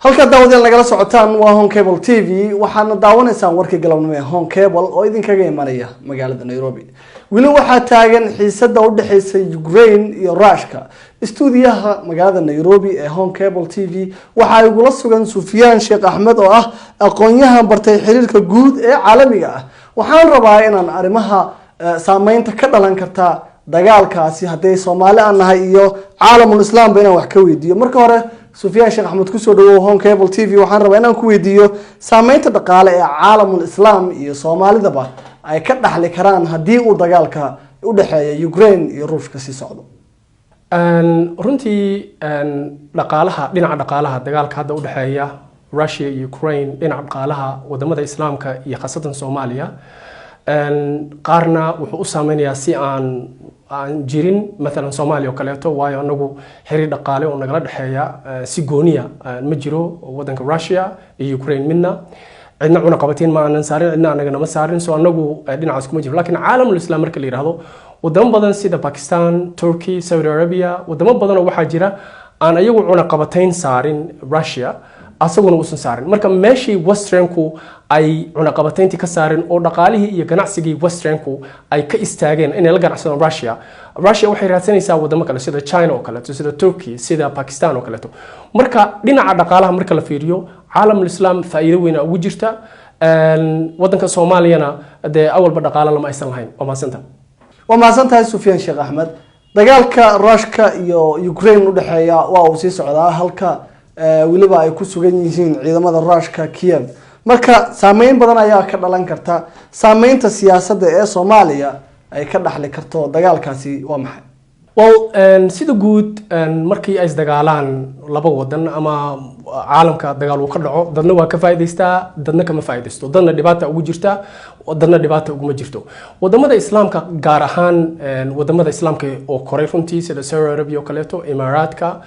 halka daawadeen lagala socotaan waa Home Cable TV waxaana daawanaysaan warkii galabnimo ee Home Cable oo idinkaga imanaya magaalada Nairobi. Wili waxaa taagan xiisada u dhaxaysa Ukraine iyo Russia. Stuudiyaha magaalada Nairobi ee Home Cable TV waxa ay ugu sugan Sufyaan Sheekh Ahmed oo ah aqoonyahan bartay xiriirka guud ee caalamiga ah. Waxaan rabaa inaan arimaha saameynta ka dhalan karta dagaalkaasi haday Soomaali aan nahay iyo caalamul islaam bayna wax ka weydiiyo. Marka hore Sufyaan Sheekh Ahmed ku soo dhawow Home Cable TV waxaan rabaa inaan ku weydiiyo saameynta dhaqaale ee caalamul islaam iyo Soomaalidaba ay ka dhaxli karaan hadii uu dagaalka u dhaxeeyo Ukraine iyo Ruushka si socdo. runtii dhinaca dhaqaalaha dagaalka hadda u dhaxeeya Russia iyo Ukraine dhinaca dhaqaalaha wadamada islaamka iyo khasatan Soomaaliya qaarna wuxuu u saameynayaa si aan jirin مثلا Soomaaliya oo kaleeto waayo anagu xiriir dhaqaale oo nagala dhaxeeya si gooniya ma jiro wadanka Russia iyo Ukraine midna cidna una qabateen ma aanan saarin cidna anaga nama saarin soo anagu dhinacaas kuma jiro laakiin caalamul islaam marka la yiraahdo wadamo badan sida Pakistan, Turkey, Saudi Arabia wadamo badan oo waxa jira aan ayagu una qabateen saarin Russia asaguna uusan saarin marka meeshii Westernku ay una qabateyntii ka saarin oo dhaqaalihii iyo ganacsigii Westernku ay ka istaageen inay la ganacsadaan Russia waxay raadsanaysaa wadamo kale sida China oo kale sida Turkey sida Pakistan oo kale marka dhinaca dhaqaalaha marka la fiiriyo caalamul islaam faa'iido weyn ugu jirta wadanka Soomaaliyana de awalba dhaqaale lama aysan lahayn waa maasantahay Sufyaan Sheekh Ahmed dagaalka Russia iyo Ukraine u dhaxeeya waa uu sii socdaa halka waliba ay ku sugan yihiin ciidamada Russia Kiev marka saameyn badan ayaa ka dhalan karta saameynta siyaasadda ee Soomaaliya ay ka dhaxli karto dagaalkaasi waa maxay sida guud markii ay isdagaalaan laba wadan ama caalamka dagaal uu ka dhaco dadna waa ka faa'iideystaa dadna kama faa'iideysto dadna dhibaato ugu jirta dadna dhibaato ugu ma jirto wadamada islaamka gaar ahaan wadamada islaamka oo koray runtii sida Saudi Arabia oo kaleeto Imaaraadka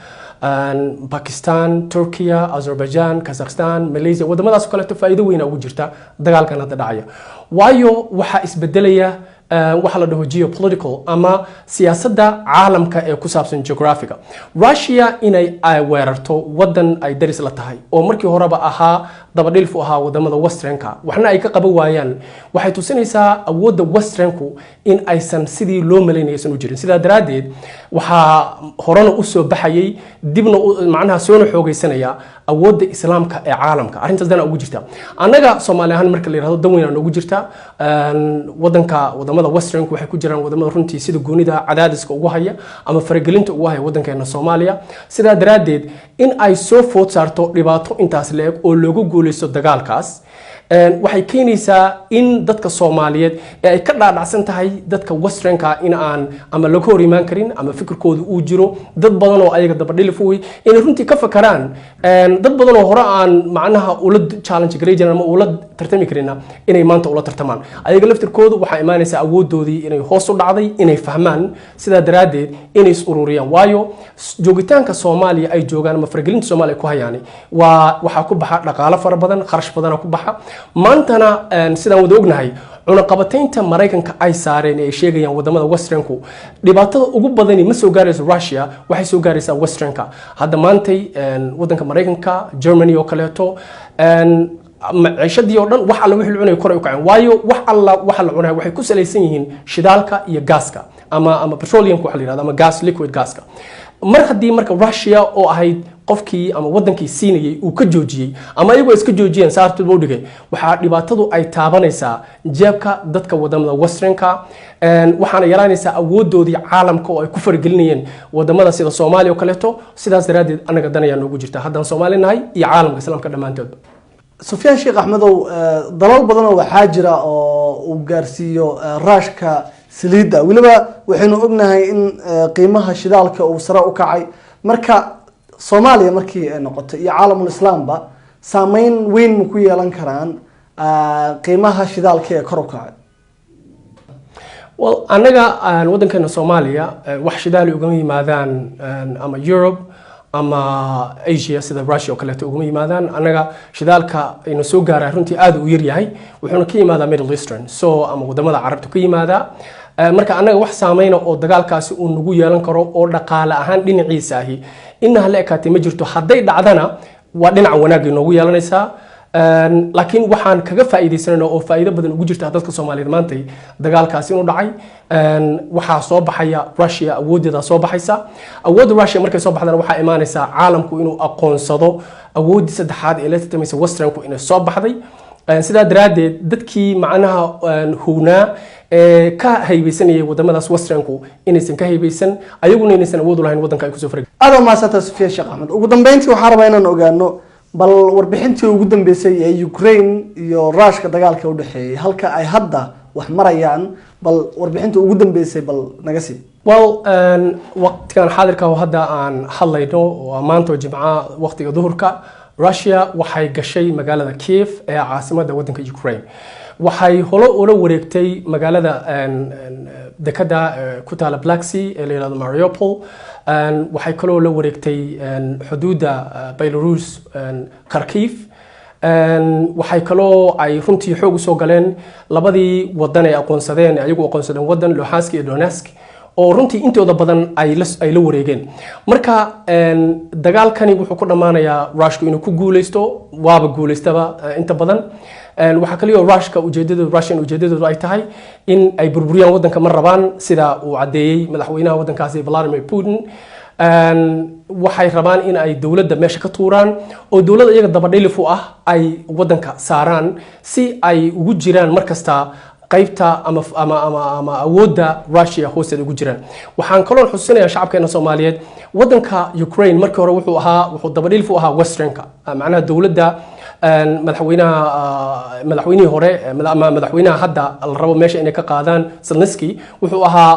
Pakistan, Turkey, Azerbaijan, Kazakhstan, Malaysia wadamadaas kale faa'iido weyn ugu jirta dagaalkan hadda dhacaya waayo waxa isbedelaya waxa la dhaho geopolitical ama siyaasadda caalamka ee ku saabsan geographiga Russia inay ay weerarto wadan ay daris la tahay oo markii horeba ahaa dabadhilfu ahaa wadamada Westernka waxna ay ka qaban waayaan waxay tusinaysaa awoodda Westernku in aysan sidii loo maleynaysan u jirin sida daraadeed waxa horena u soo baxayay dibna macnaha soo xoogaysanaya awoodda islaamka ee caalamka arintaas dana ugu jirta anaga Soomaaliyahan marka la yiraahdo dan weyn ugu jirta wadamada Westernku waxay ku jiraan wadamada runtii sida goonida cadaadiska ugu haya ama faragelinta ugu haya wadankeena Soomaaliya sida daraadeed in ay soo food saarto dhibaato intaas leeg oo loogu guuleysto dagaalkaas waxay keenaysaa in dadka Soomaaliyeed ay ka dhaadhacsan tahay dadka Westernka in aan ama laga hor iman karin ama fikirkoodu uu jiro dad badan oo ayaga dabadhilif way in runtii ka fakaraan dad badan oo hore aan macnaha ula challenge gareeyeen ama ula tartami karina inay maanta ula tartamaan ayaga laftirkoodu waxa imaanaysa awoodoodii inay hoos u dhacday inay fahmaan sida daraadeed inay is ururiyaan waayo joogitaanka Soomaaliya ay joogaan ama faragelinta Soomaaliya ku hayaan waxa ku baxa dhaqaale fara badan kharash badan ku baxa maantana sidaan wada ognahay cunaqabateynta Mareykanka ay saareen ay sheegayaan wadamada Westernku dhibaatada ugu badani ma soo gaarayso Russia waxay soo gaaraysaa Westernka hadda maantay wadanka Mareykanka Germany oo kaleeto maciishadii oo dhan wax alla wixii cunay kor u kacay waayo wax alla waxa la cunay waxay ku salaysan yihiin shidaalka iyo gaaska ama petroleum waxa la yiraahdo ama gas liquid gaska markii Russia oo ahayd qofkii ama wadankii siinayay uu ka joojiyay ama ayagu iska joojiyeen saartooda u dhigay waxa dhibaatadu ay taabanaysaa jeebka dadka wadamada Westernka waxaana yaraanaysaa awoodoodii caalamka oo ay ku fargelinayeen wadamada sida Soomaaliya oo kaleeto sidaas daraadeed anaga danaya noogu jirta haddaan Soomaali nahay iyo caalamka islaamka dhamaantood Sufyaan Sheekh Ahmed oo dalal badan oo waxa jira oo uu gaarsiiyo Ruushka saliida waliba waxaynu ognahay in qiimaha shidaalka uu sare u kacay marka Soomaaliya markii ay noqoto iyo caalamul islaamba saameyn weyn ma ku yeelan karaan qiimaha shidaalka ee kor u kacay anaga wadankeena Soomaaliya wax shidaal uga yimaadaan ama Europe ama Asia sida Russia oo kale uga yimaadaan anaga shidaalka inuu soo gaaray runtii aad u yar yahay wuxuuna ka yimaadaa Middle Eastern soo ama wadamada Carabta ka yimaada marka anaga wax saameeyna oo dagaalkaasi uu nagu yeelan karo oo dhaqaale ahaan dhinaciisa ahi inna la ekaatay ma jirto haday dhacdana waa dhinaca wanaagga inoogu yeelanaysaa laakiin waxaan kaga faa'iideysanayna oo faa'iido badan ugu jirta dadka Soomaaliyeed maanta dagaalkaasi inuu dhacay waxaa soo baxaya Russia awoodeeda soo baxaysa awoodda Russia markay soo baxdana waxaa imaanaysa caalamku inuu aqoonsado awoodda saddexaad ee la tilmaamaysa Westernku inay soo baxday sidaa daraadeed dadkii macnaha huunaa ka haybeysanayay wadamadaas Westernku inaysan ka haybeysan ayaguna inaysan awood u lahayn wadanka ay ku soo farag aad ma santa Sofia Sheekh Ahmed ugu dambeyntii waxaan rabaa inaan ogaano bal warbixintii ugu dambeysay ee Ukraine iyo Russia dagaalka u dhaxeeyay halka ay hadda wax marayaan bal warbixintii ugu dambeysay bal naga sii waqtigan xaadirka oo hadda aan hadlayno oo maanta Jimcaha waqtiga duhurka Russia waxay gashay magaalada Kiev ee caasimadda wadanka Ukraine waxay holo ula wareegtay magaalada dekada ku taala Black Sea ee la yiraahdo Mariupol waxay kaloo la wareegtay xuduudda Belarus Kharkiv waxay kaloo ay runtii xoog u soo galeen labadii wadan ay aqoonsadeen ayagu aqoonsadeen wadan Luhansk iyo Donetsk oo runtii intooda badan ay la wareegeen marka dagaalkani wuxuu ku dhamaanayaa Ruushku inuu ku guuleysto waaba guuleystaba inta badan waxa kaliya Russian ujeedadoodu ay tahay in ay burburiyaan wadanka mar rabaan sida uu cadeeyay madaxweynaha wadankaasi Vladimir Putin waxay rabaan in ay dawladda meesha ka tuuraan oo dawladda iyaga dabadhilif u ah ay wadanka saaraan si ay ugu jiraan markasta qaybta ama awoodda Russia hoosteeda ugu jiraan waxaan kaloo xusinayaa shacabkeena Soomaaliyeed wadanka Ukraine markii hore wuxuu dabadhilif u ahaa Westernka macnaha dawladda madaxweynihii hore ama madaxweynaha hadda la rabo meesha inay ka qaadaan Zelensky wuxuu ahaa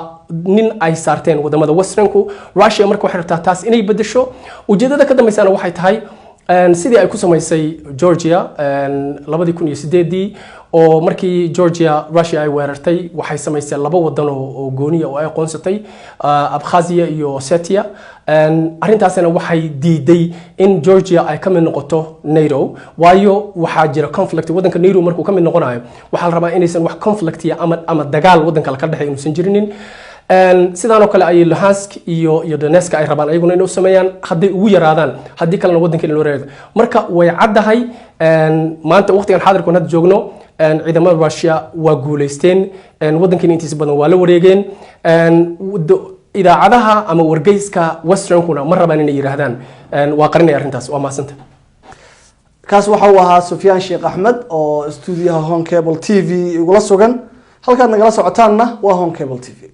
nin ay saarteen wadamada Westernku Russia markii waxay rabtaa taas inay bedesho ujeedada ka dambeysana waxay tahay sidii ay ku samaysay Georgia 2008 oo markii Georgia Russia ay weerartay waxay samaysay laba wadan oo gooni ah oo ay aqoonsatay Abkhazia iyo Ossetia arintaasna waxay diiday in Georgia ay ka mid noqoto NATO waayo waxa jira conflict wadanka NATO markuu ka mid noqonayo waxa la rabaa inaysan wax conflict ama dagaal wadanka ka dhaxay inuusan jirinin sidaan oo kale ay Luhansk iyo Donetsk ay rabaan ayaguna inay u sameeyaan haddii ugu yaraadaan haddii kalena wadanka loo reebo marka way caddahay maanta waqtigan xaadirkan hadda joogno ciidamada Russia waa guuleysteen wadankan intiisa badan waa la wareegeen idaacadaha ama wargeyska Westernkuna ma rabaan inay yiraahdaan waa qarinay arintaas waa maasanta kaas waxa uu ahaa Sufyaan Sheekh Ahmed oo stuudiyaha Home Cable TV igula sugan halkaad nagala socotaanna waa Home Cable TV